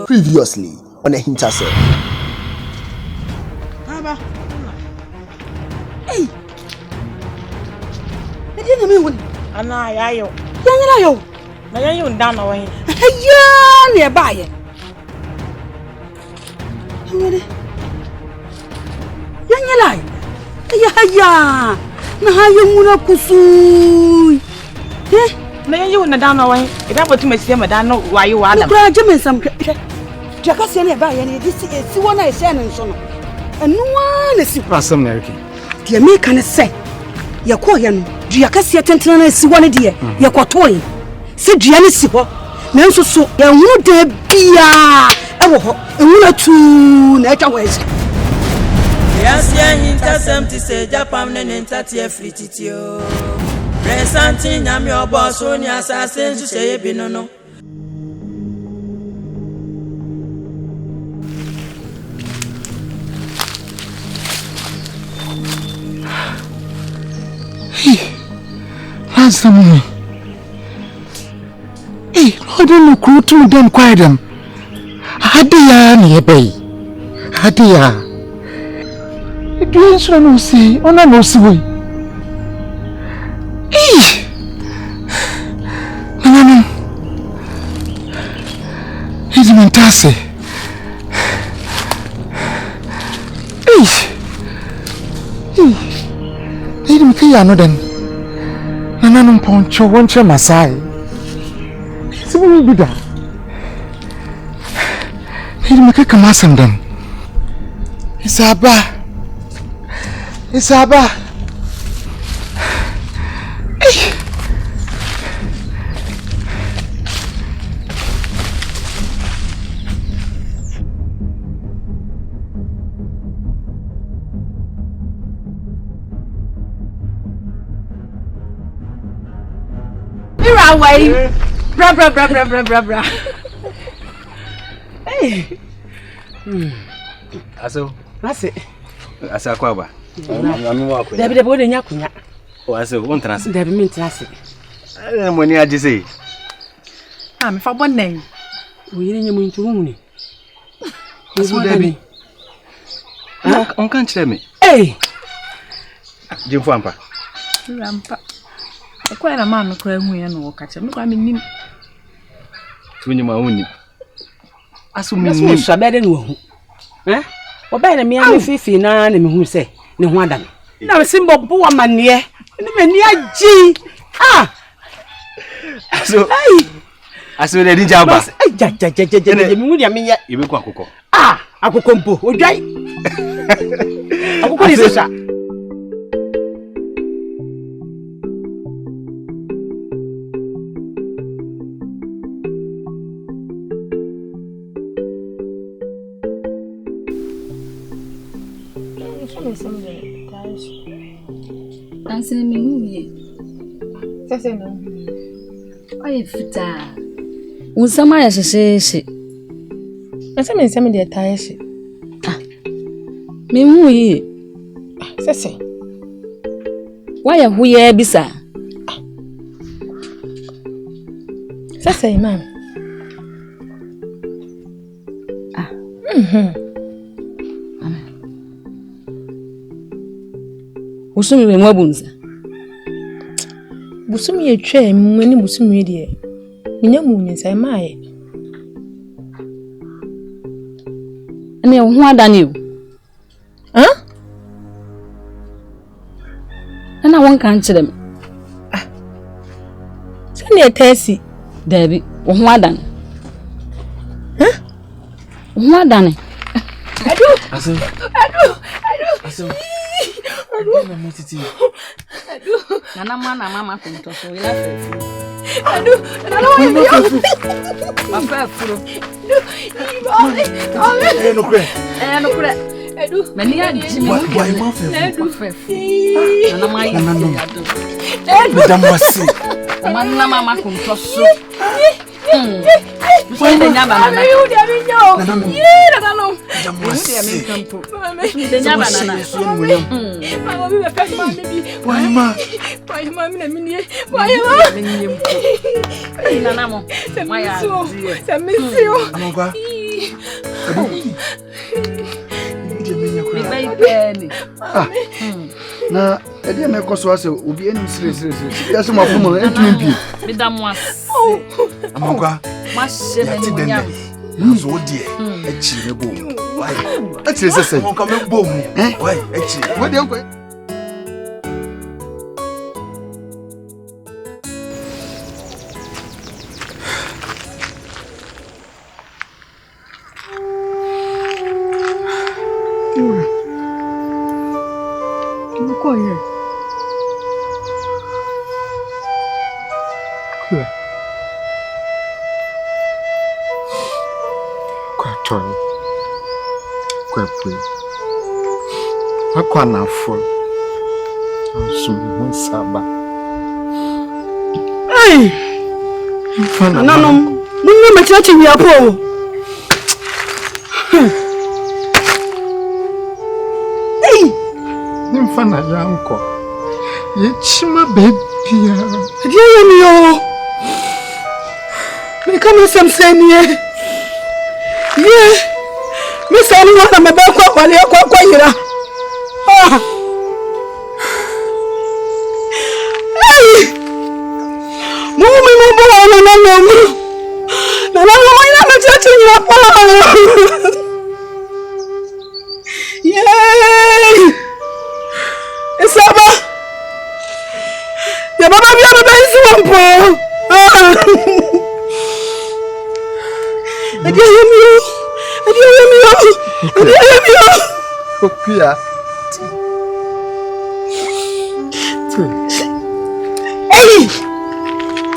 Previously on AHINTASEM. Hey! I didn't mean Anna, yo. Young, Now you down away. yeah, nearby it. Young lie. Yeah, now you want to kusu. Eh? Now you down away. If I were to miss him, I don't know why you are. Jimmy, some Jackassian by any this is one I say and so on. And no one is Awesome, American. The American say, Yakoyan, Jacassia Tentana is one dear, Yakotoi. Said Gianisibo, Nanso so, and would there be a two nature ways. Yes, AHINTASEM to say Japan and Tatia Frititio. Presenting I'm your boss on your assassin to say Binono. Last time, hey, I don't know, crew to them, quiet them. Hadia, near bay. Hadia. Do you know, see, on a no see. Hey, no, he's mentase. Hey, didn't pay another. Nana poncho won't Masai. So we do that. He make a kamasam then. Isaba. Away, bra. Hey, Aso, that's it. asa kwaba. David, boy, and Yakuya. O aso, won trans. David means that's it. Money ajise. I'm for one name. We didn't mean to wound. Aso Debbie. On can't tell me. Hey, Jim Fampa. Rampa. Quite a man crying when I catch him. I mean, To my own. Aso me so better than who? Eh? Or better me and Fifi, none who say, no one. Now, symbol poor man near, and near G. Ah, Aso, aso the Dijaba. You will go. Ah, I could come po, would I? I will call it. Dancing me movie. Why fita? Unsama ya sheshe. Nsema de tire. Ah. Me movie. Sese. Why huye bisa? Sese man. Ah. Busumi me mwabunza. Busumi etwa mmani busumi de. Minya mu nsa maaye. Ane ho adane o. Huh? won kan kyerem. Se ne tesi. Dabi, wo ho adan. Wo ho adan. Aso. Na metiti. Nana mama kunto so ila fefu. Nana wa Afefuro. No pre. Mani adi. Why ma fefu? Nana mai. Madam wasi. Mama kunto so. Why the nyaba nana? Na edi me koso ase obi enim sire ya se mafumo entumi bi Midamwa Amogwa mashe ti me nyam nzo die echi me bom why atire sese amogwa me bom why echi wo de nko Akwana fo asum saba Ai nanom munni machachi wi apo Ai nimfana yanko yechima bebia dia yemi o me kama samsenie ye me sanu na me ba kwa kwale kwa yira okuya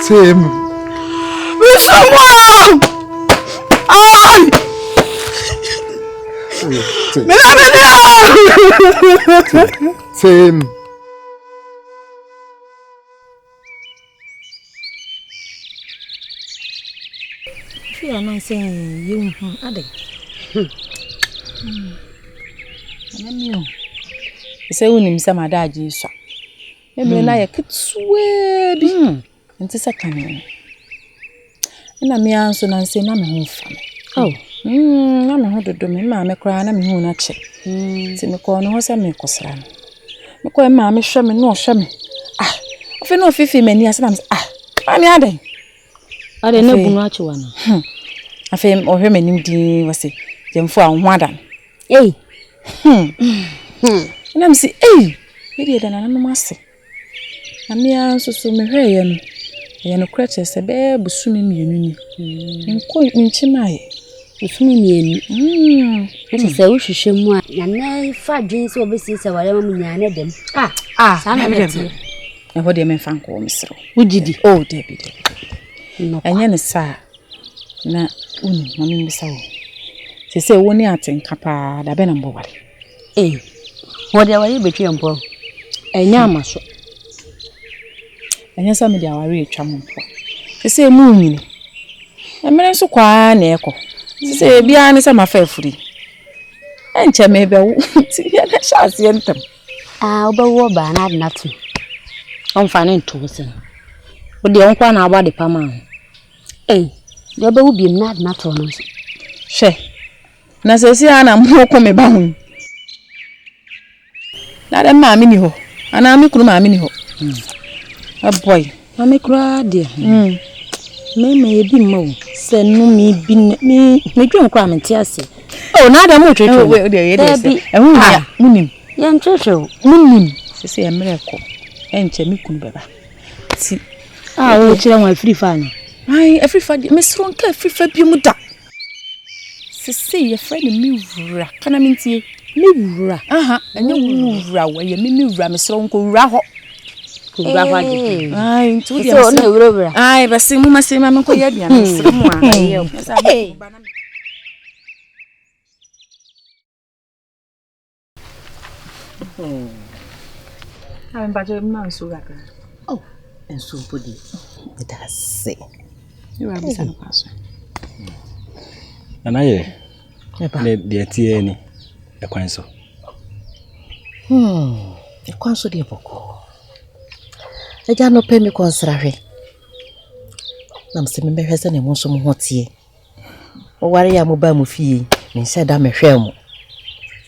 Tim someone Tim Fia no say you ade Anamio Ise unim se madaji so Eme na ye kitwe bi nti se kan na me anso na nse na me ho fa na me ho dodo me ma me kra na me ho na che ti me ko no ho se me kosra no me ko ma me hwe me no hwe me afi no fifi mani ase na me mami aden ade na bunu ache wa no afi o hwe manim di wase jemfo a ho adan na me si me di adan na no mase na me anso so me hwe ye no ye no kreche se be busumi mienu ni nko nchimaye busumi mienu se wo hwehwe mu a na na fa dwen se obesi se wale mamu nyaane dem sa na meti e ho de me fa nko misro ugidi debi anya ne sa na mami misa wo se wo ni atenka pa da be na mbowale wo de wale betwe mpo enya amaso anya sa me de aware etwa mpo se mu nyini emere so kwa na eko se bia ne se mafa afuri enche me be wo ti ya na shase entam obawo ba na adnatu onfa ne nto se wo de onkwa na agba de pama de obawo bi na adnatu no she na se si ana mo ko me ba hu na de ma mi ni ho ana mi kunu ma mi ni ho boy mama kura de me ebi mma se no mi bi me dwen kura me ti ase na da mo twetwe we de ye de se ehu ya munim ya ntwetwe munim se emre ko enche me kunu beba ti o chira wa free fan ai every Friday me sronka every Friday mu da sisi ye friend me wura kana mintie me wura enye wura wa ye me wura me sronka wura ho wura ho ade ai ntu dia so na wura ai basi mu mase ma me ko ye bia na sro mu a baje ma nsu ga ka enso podi that's you are bisa no paso anaye ne de tie ni ekwan so ekwan so de boko eja no pe mi konsrahwe nam se me behwese ne mo so mo hotie o ware ya mo ba mo fie me se da me hwe mo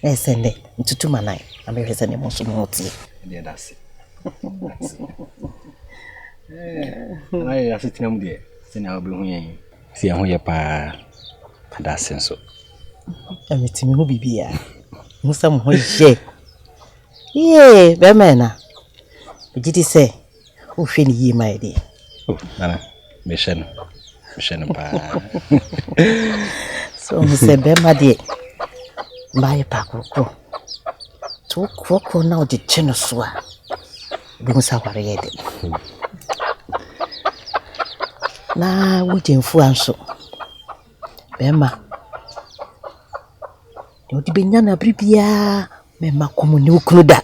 esende ntutu manai na behwese ne mo so mo hotie de dase ai asitina mu de sina obi hu yen si ho ye pa pada senso ametimi hu bibia musa mo hoye ye be mena bigiti se o hwe ni yi mai de nana mission pa so musa be ma de mai pa kokro to kokro na o de cheno so a bi musa ware ye de na wujemfu anso bema yo di benya na bribia mema komo ne wukunu da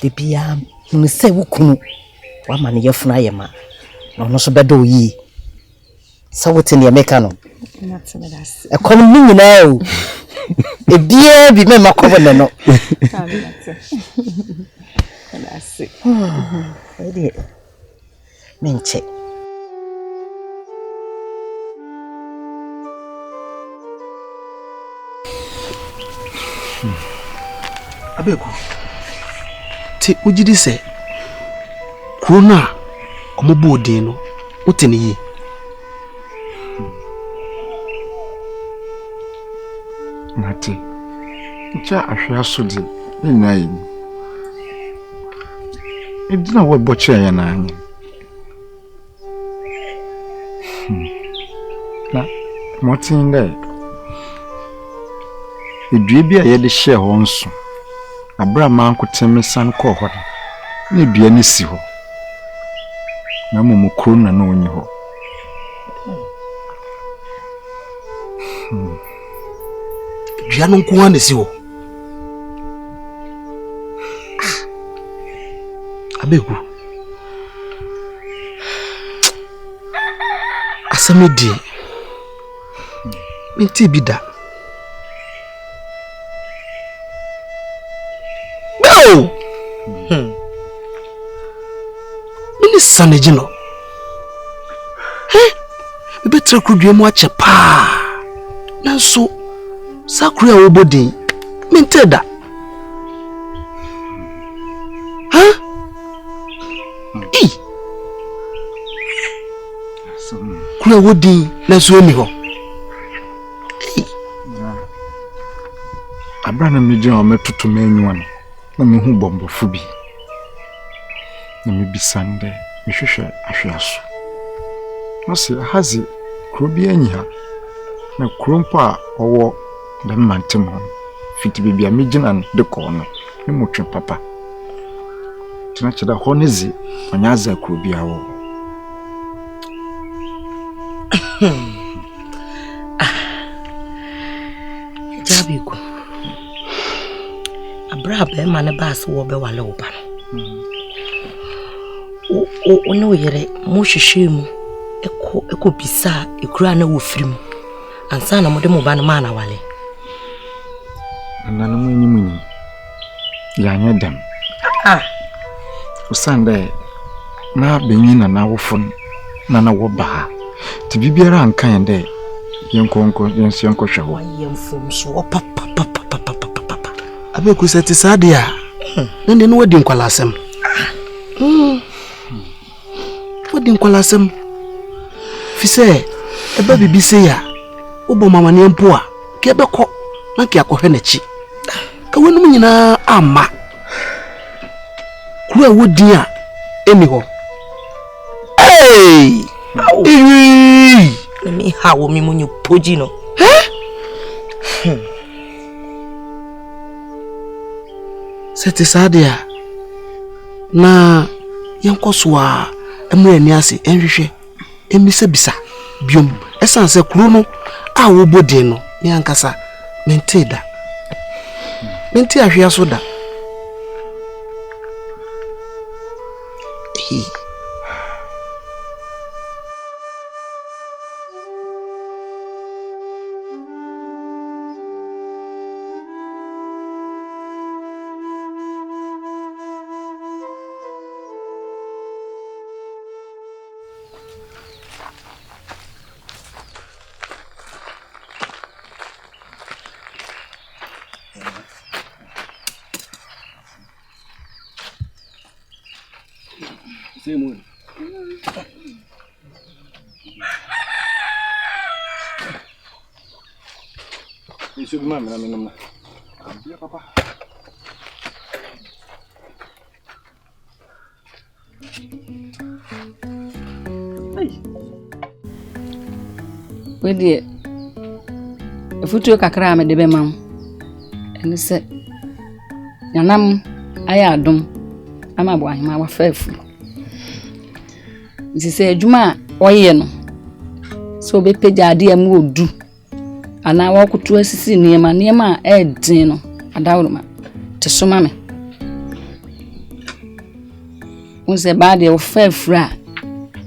de bia nse wukunu wa ma ne yefuna yema no no so bedo yi sawote ne meka no e kono ni nyina o e bia bi mema komo ne no edi menche abeko ti ujidi se krona omobo odin no utene yi nati ncha ahwe asodi nyai edina wo boche ya na anya na motinga edue bi a ye de hye ho nso abra man koteme san ko ho na dua ni si ho na momo krona na onyi ho dua no nko na si ho abegu asamedi minti bida no mini sanejino bebetre kudue mu ache pa nanso sakura wo bodi minteda kura wodi na so mi ho abra na meje o metoto manyu no na mehu bombofo bi na mebisande mehwehwe ahweaso no se hazi kro bi anyi ha na krompo a owo da mantem ho fiti bibia megina de ko no ne motwe papa tina cheda ho nezi onyaza kro bi awo Jabiku abra be ma ne baas wo be wale wo ba no o no yere mo hwehwe mu eko bisa ekura na wo firim ansa na mo de mo ba no ma na wale nana mo nyimunyi ya nya dem usande na benyi na wofon na wo ba ti bibiara ankan ende yenkonko yenko hweho yemfom so papa abeku seti sadia nende no wadi nkwalasem wadi nkwalasem fise ebe bibi se ya obo mama ne mpo a ke beko na ke akohwe na chi ka wonum nyina amma kura wodi a eni ho me hawo mi munyu poji no sete sadia na yankoso a emre ni ase enhwehwe emisa bisa biom esanse kuro no a wo bodi no ni ankasa menteda menti ahwea so da Simon. Isso é mamãe, não. Abia papa. Wedi efutuo kakra me de be mam ene se yanam aya adom ama bo ahima wa fafu nti se adwuma oye no so be page ade am odu ana wa kutu asisi niema a edin no adawroma te soma me unse ba de wo fafu a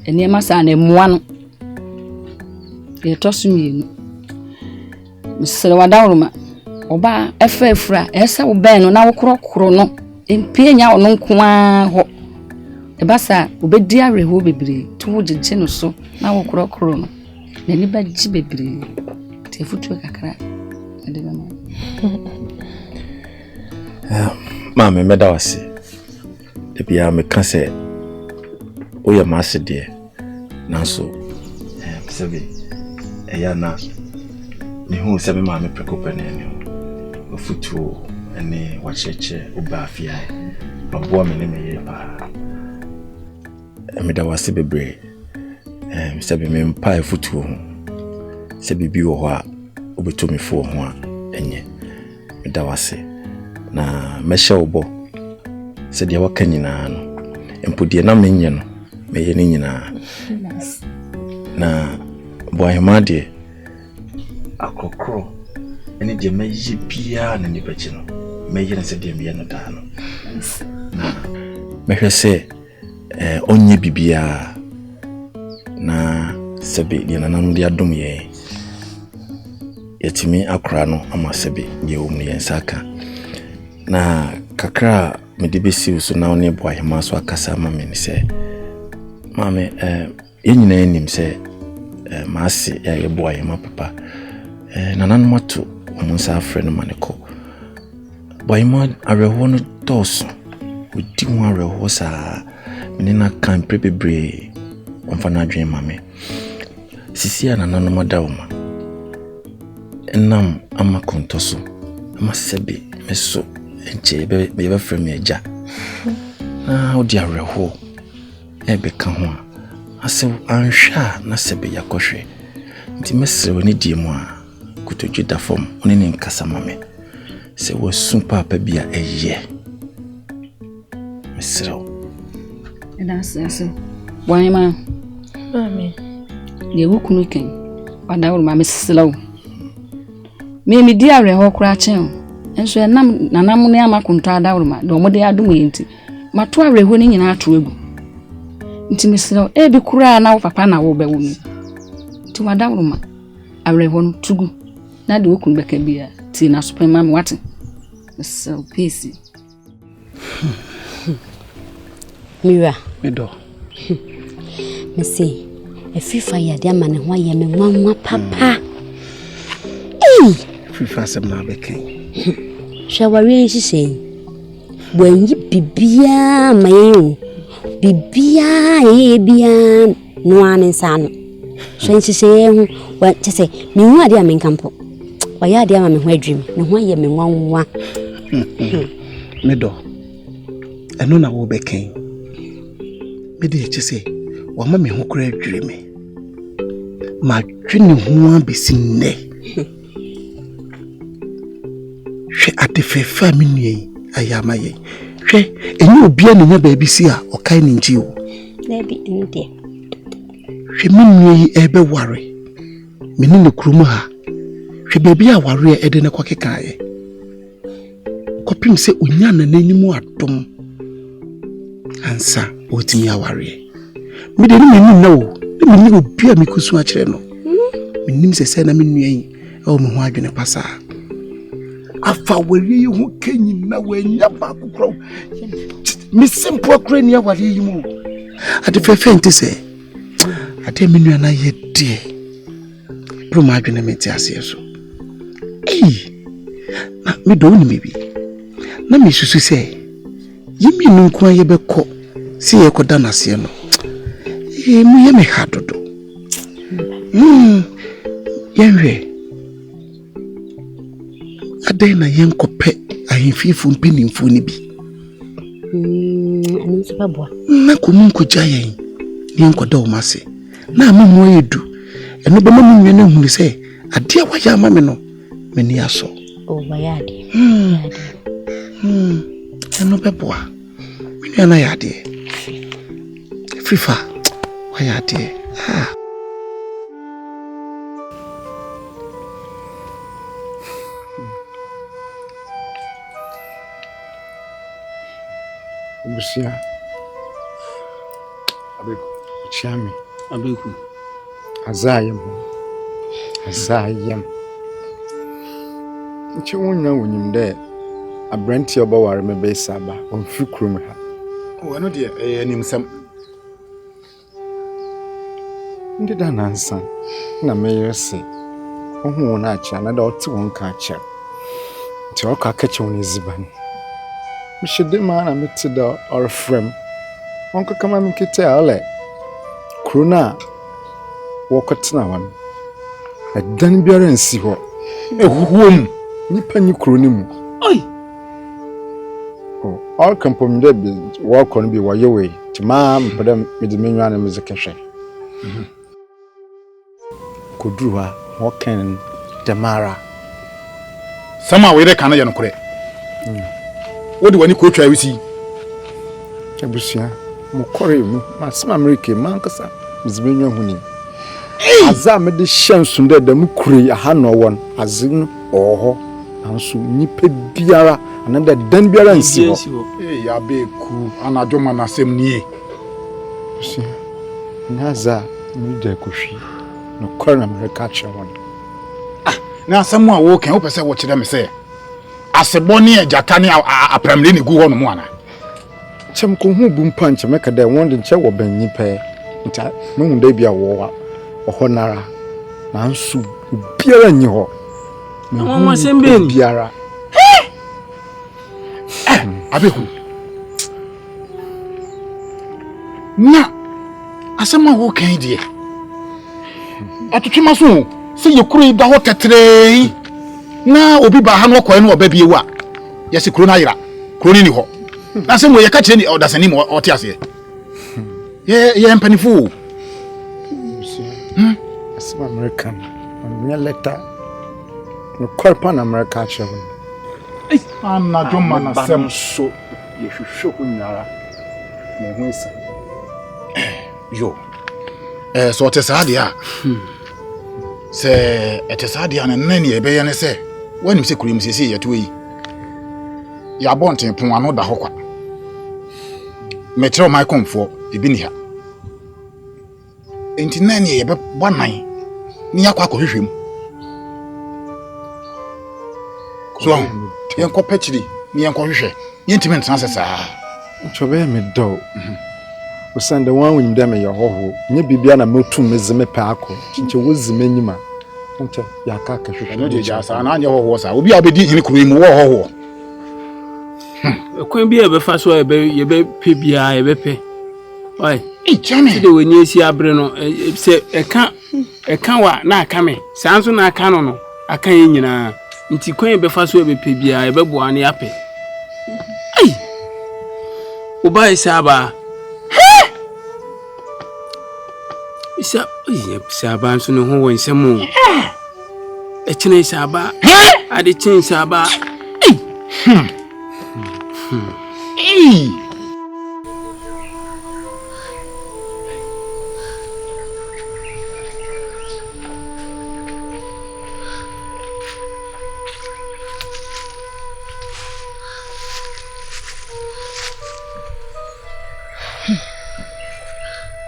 niema sa na muwa no ye tosumi misere wadawroma oba efefura esa wo ben no na wo krokro no empie nya ono nkoa ho ebasa obedi areho bebre to wogege no so na wo krokro no na ni baji bebre te futu kakra ade mama mama meda wase de bia me ka se oya maase de nanso sebe eya na me hu sebe mama prekope na ni ofutu ene wacheche oba afia babo me ne meye pa meda wase bebre sebe me mpa efutu ho sebe bi wo ho a obetumi fo ho a enye meda wase na mesha obo se dia waka nyina no empodie na menye no meye ni nyina na boahemade akokro ene de meyi bia na nipachi no meye na se de me no da no na mehwese onye bibia na sebe de nananu de adom ye yetimi akra no ama sebe de wo mu yensaka na kakra me de besi so na one boahema so akasa ma me ni se mame yenyina enim se maase ya ye boahema papa nananu mato omunsa afre no maneko boahema areho no toso odi ho areho sa menina kan prebebre omfa na adwen mame sisi ya nananu madawma enam ama kontoso ama sebe meso enche be frame eja na odi areho ebe ka ho ase anhwa na sebe yakohwe nti mesere woni die mu a kutodwida fom oni ne nkasa mame se wo sumpa pa bia eye mesere eda ase boahema mame ye wukunu ken wadawroma meselaw me di areho kura chen enso enam nanam ne amakunto adawroma de omode adum yenti mato areho ni nyina ato egu nti meselaw ebi kura na wo papa na wo bewo mi ti wadawroma areho no tugu na de wukunu beka bia ti na super mama wate so peace Mira medo me say efifa ya de amane ho ya me nwanwa papa fifa sem na beken shawari nhihye wanyi bibia mayo bibia bia no anensano so nhihye ho wa tese me hu ade amenkampo wa ya ade ama me ho adwim ne ho ya me nwanwa medo eno na wo beken me de che say wa ma me ho kura adwire me ma twene ho abesi nne hwe atefefa me nue ayama ye hwe enye obia ne nya ba bi si a okai ne nji o na bi ndi hwe me nue ebe ware me ne kurum ha hwe ba bi a ware e de ne kwakeka ye kopim se onya na nanimu adom ansa otimi aware me de me nim na wo me ni obi a me kusu a kire no me nim se na me nua yi e o me ho adwene pasa afa wari yi ho kanyi na wanya ba kokro me simple kra ni aware yi mu ade fefe nti se ade me nua na ye die pro ma adwene me ti ase so na me do ni bibi na me susu se yimi nko aye beko si ye koda na se no mu ye me hadodo yenwe ade na yenkope ahimfifu mpinimfu ni bi ani se babwa na komunko jayen ni enkoda o mase na amemo yedu eno be mamu nwene hunu se ade a waya ama me no meni aso o bayade eno beboa menu na yade fifa wayade Busia abeku chiami abeku azayem nchi wonya wonyim de abranti obaware me be saba onfi krum ha wano de animsam ndi da nansa na meyese ohu na acha na da oti won ka acha nti o ka kache won eziban mishede ma na meti da orfrem onko kama mikete ale krona wokotena wan edan biara nsi ho ehuhum nipa ni kroni mu oi all CAMP of MESDUAH be work on be wayewe tima mpeda medimenya na mezekehwe kodruwa hoken demara sama we kana ye nokore wodi wani ko twa wisi abusia mo kore mu masema america mankasa mezimenya huni aza me de shansu de da mu kure aha no won azin oho anso nipa biara ananda dan biara nsi ho ya beku anadwoma na sem nie busia naza mi de kohwi no kore na america chawon na asem a wo kan wo pese wo kire me se aseboni ejata ne apramle ne gu ho no mo ana chem ko hu bu mpanche meka da won de nche wo ban nipa nta me hu da bia wo ohonara na nsu biara nyi ho mama sembe biara abeku na asema wo kan die atutuma so se yekuru da ho tetre na obi ba ha no koe no oba bie wa yesi kuro na yira kuro ni ho na se mo ye ka kire ni odasani mo ote ase ye mpanifu asema american on letter no korpa na america chawon anadwoma na sem so ye hwehwe ho nyara na ho isa yo so te saade a se ete saade a na nani ebe ye ne se wani se kurim sesi ye to yi ya bonten pon ano da ho kwa metro my comfort ebi ni ha enti nani ye be bonan ni akwa hwehwem so yen ko pechiri ni yen ko hwehwe yen timi ntan sesa chobe me do usande wan wonyim da me ye hoho nye bibia na motum mezeme pa akọ nche wozime nyima nche ya ka ka hwehwe no de ja sa na anye hoho sa obi a obedi hini kuro mu wo hoho ekwan bi e be fa so e be pe bia e be pe oi chame de woni esi abre no se eka wa na aka me sanso na aka no aka ye nyina nti kwan be fa so e be pe bia e be boa ne ape ai Uba isaba. Isaba nso ne ho won nsemu. Echine isaba. Ade chin isaba.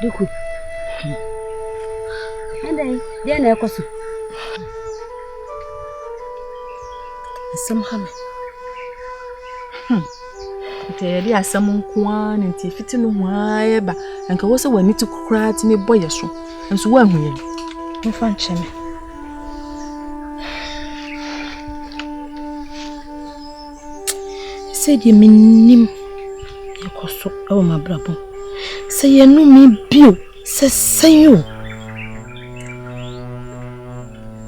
Duku. Ande, dia na ekoso. Asam hame. Nti dia asam nkoa nti fiti no hwae ba. Anka wo se wani ti kukura ti me boye so. Nso wa hu ye. Mfa ncheme. Se di minim ekoso e wo mabrabo. Se ye no mi bio se seyo.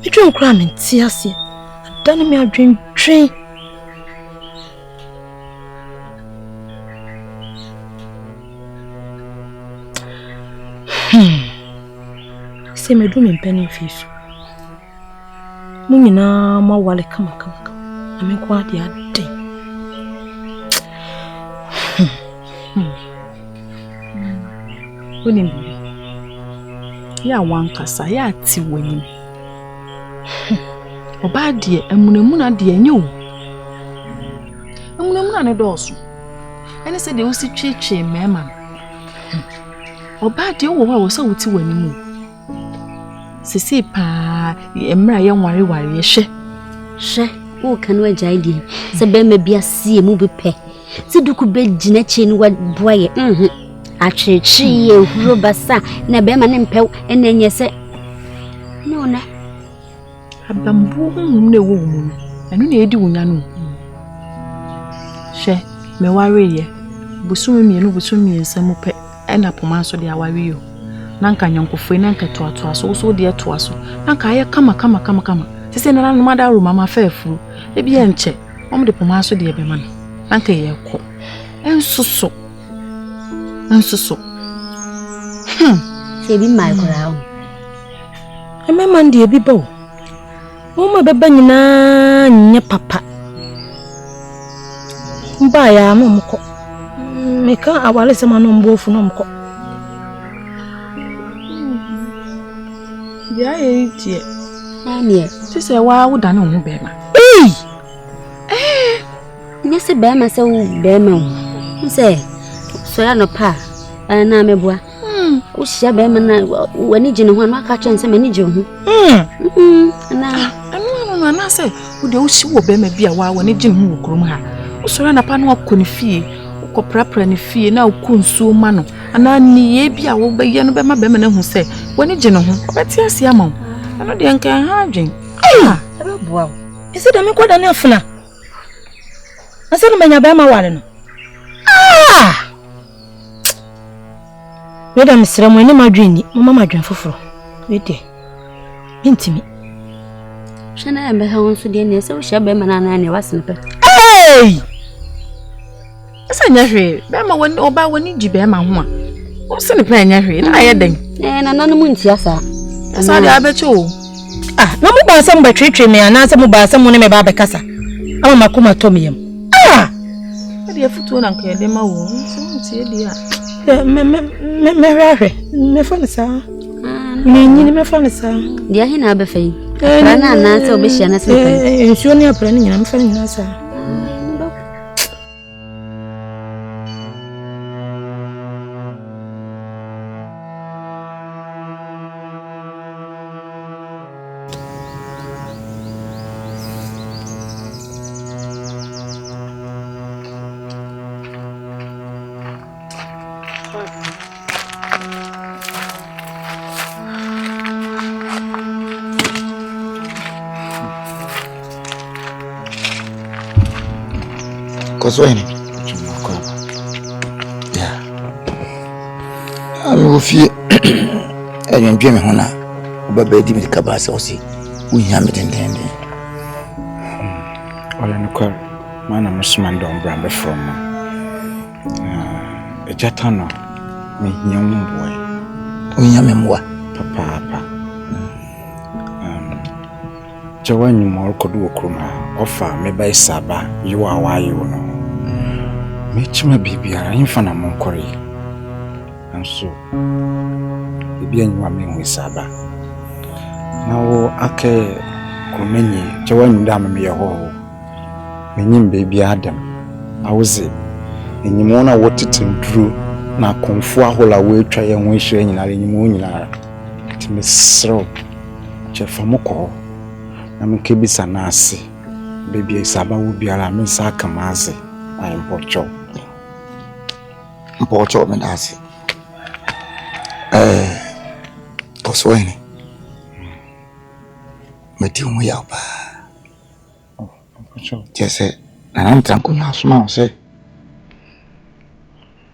Mi twa nkura me nti ase. Adane me adwentwen. Se me do me mpani fiso. Mu nyina ma wale kama. Ame kwa dia ade. Woni bibi. Ya wankasa ya ti wani. Oba de emunamuna de anyo. Emunamuna ne dooso. Ene se de wo si twetwe mema. Oba de wo wa wo se wo ti wani mu. Sisi pa emra ye nware ye hwe wo kan wa jai di se be ma bia sie mu bepe se duku be gina che ni wa boye atwechi ye huro basa na be ma ne mpew ena nye se no na abambu hum ne wo mu anu na edi wonya no hwe me ware ye busumi mienu busumi nsam pe ena poma so de aware yo nanka nyankofo nanka toato so de toaso nanka aye kama sese na no mada ro mama fafu e bi enche om de poma so de be man nanka ye ko ensoso se bi mai kora o e me man de bi bo o ma beba nyina nya papa mba ya no mko meka awale sema no mbofu no mko ya etie anie sese wa wuda na hu bema nyese bema se wu bema nse so ya no pa na meboa wo hia bema na wani gine ho na aka kyen se mani gine ho na anu na se wo de wo hyi wo bema bia wa wani gine ho wo krom ha wo so na pa na akoni fie wo prapra ni fie na wo kunsuo ma no ana ni ye bia wo be ye no bema bema na hu se wani gine ho obeti ase ama ano de nka ha adwen ebe boa ese da me kwada na afuna ase no menya bema wale no weda misra mo ni madwini mama madwen foforo wede bintimi shana embe ha wonso de ne se wo hia bema na ne wasene pe asa nya hwe bema woni oba woni gi bema ho a wo se ne pa nya hwe na aye den na nanu mu ntia sa asa de abecho na mo ba sam ba twetwe me ana se mo ba sam ne me ba bekasa ama makoma to me yam de afutuo na nka de ma wo se mo tie di a me hwehwe me fa nsa me nyini me fa nsa dia hi na abefai akra na na se obehia na se pe nsuo ne apra ne nyina me fa nyina sa Koswene. Yeah. Ami wo fie enwendwe me hona. Obaba di me kabasa osi. Unya me dendende. Ola no kwar. Mana musman don brambe from. Ejatano, me young boy. Unyamemwa. Papa. Jawan you more could walk offer me by Saba, you are why you know. Meet my baby, I'm infant among Corey. And so, baby, and you are me with Saba. Now, Ake Kumeni, Jawan Dam me a hole. Meaning baby Adam. I was it. And you wanna what it and drew. Na kumfua hola we try and wish you in a moon. It miss so. Jeffamoko. I'm Kibis and Nasi. Baby Saba will be a Missa Kamazi. I am Porcho. Porcho Menasi. Oswene. Metiu mu yaba. Oh, Porcho. Yes, and I'm tranquil now, small, say.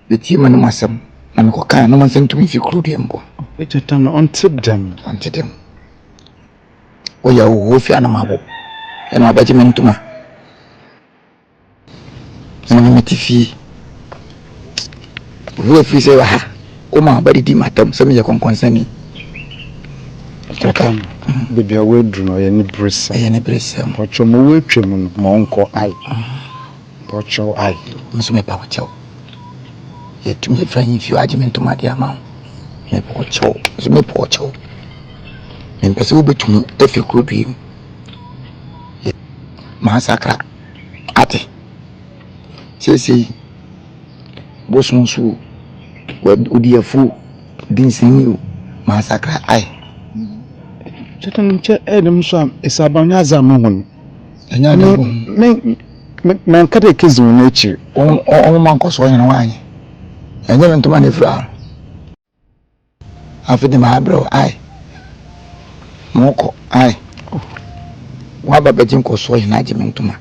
The team and myself, and Koka, no one sent to me if you could him. It's a turn on tip them. Until them. Oh, you wolf animal. And my regiment to my. And I'm a tiffy. Who if you say, oh, my body did my tongue, some of your concern. Baby, I will do no any breast. Any breast. Porcho, my trim, my uncle, I. Porcho, I. Miss me, Papa Chow. Yet to me, friend, if you argument to my dear mount. Me Porcho, as me Porcho. And pursue between if you could be. Massacre. Ate. Say, Bosson Sue. Would you a fool? Didn't see you. Massacre, I. Adam Swam is a banaza moon. And I know, man, cut a kiss in nature. All my cost wine wine. And then to money flower. After the my bro, I. Moko, I. What about betting cost wine, I demand to my.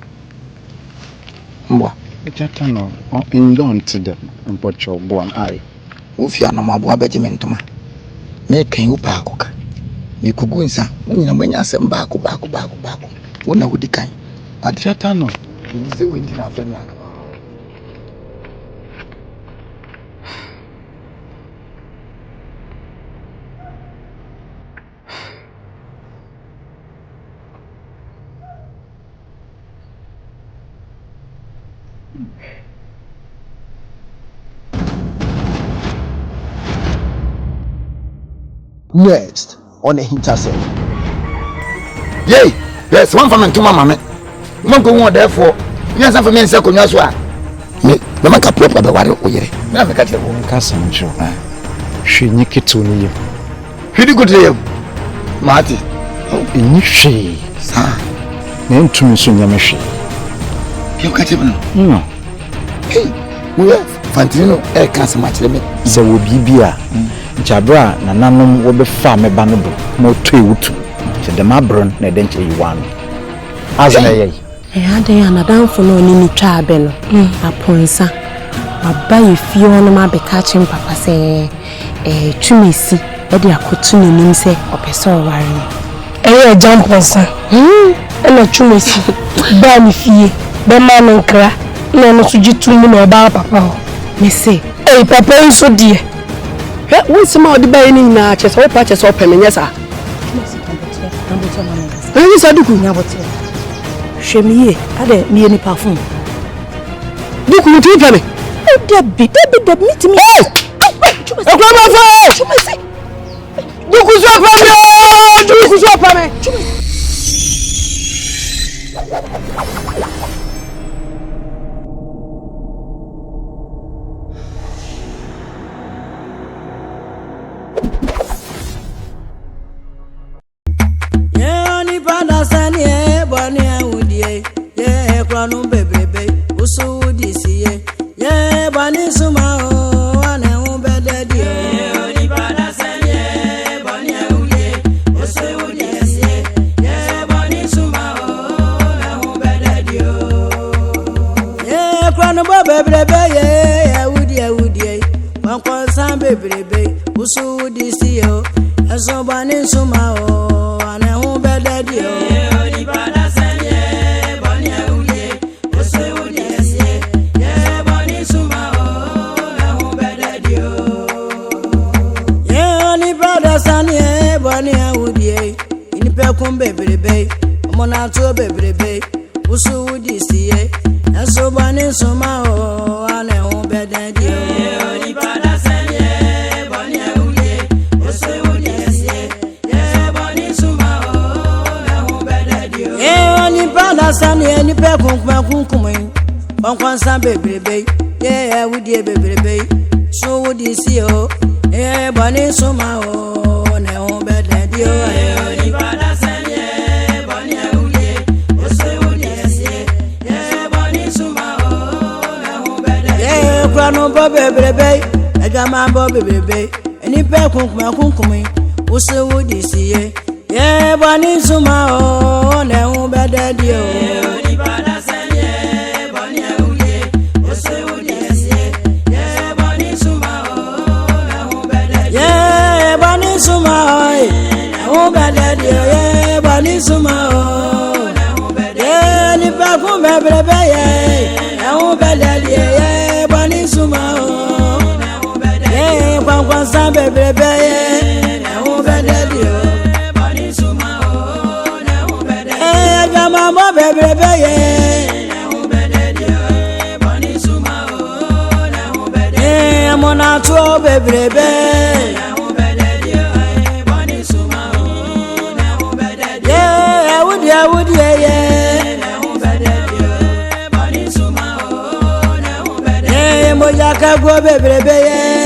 What? Jatano, in don't to them, and put your born eye. If you are no more betting to my. Make you park. You could go inside when you say back. When I would decline. But Jatano, the winter after that. Next on AHINTASEM. Yay! Yes, one from Tuma Mamma. One go on therefore. Yes, I'm for me and second as well. Me, the Maka Papa, the water. Never got your own cousin, sure. She nick it to you. He did good to you, Marty. In she, sir. Name to me soon, Yamashi. You got him. No. Hey, we have Fantino, air cancer much limit. There will be beer. Jabra na nanom wo be fa me ba no do mo twa wutu che de mabron na de nche yiwan azana ye ade ya na danfo no ni twa abe no aponsa aba ye fie ono ma be ka che papa se twumesi e de akotu nanim se opese oware no jamponsa na twumesi ba ni fie be ma no nkra na no so gitumu na oba papa ho me se papa nso die when some the buy any na chest or purchase or pennies are. I said, do you have Shemie, I didn't need any perfume. Look, you take me. Oh, Debbie, meet me. kum bebrebe mona to bebrebe usu wudi siye aso bani suma o ane hu bededi o ni pada sanye bani awuye usu wudi siye ye bani suma o na hu bededi o e ni pada sanye ni pe kunkum bankwansa bebrebe ye wudi bebrebe so wudi siye o e bani suma o na hu bededi o ni pada sanye bani awuye usu wudi siye ye bani suma o na hu bededi ye kwano bo bebrebe agama bo bebrebe eni pe kunkum usu wudi siye ye bani suma o na hu bededi o ni pada sanye bani awuye usu wudi siye ye bani suma o na hu bededi ye bani suma o bededi ye bani suma o na hu bededi ye ni pa kun bebrebe ye hu bededi ye bani suma o na hu bededi ye kwankwan sa bebrebe ye hu bededi o bani suma o na hu bededi ye gama mo bebrebe ye hu bededi o bani suma o na hu bededi ye mona to bebrebe would ye Moyaka go bebrebe ye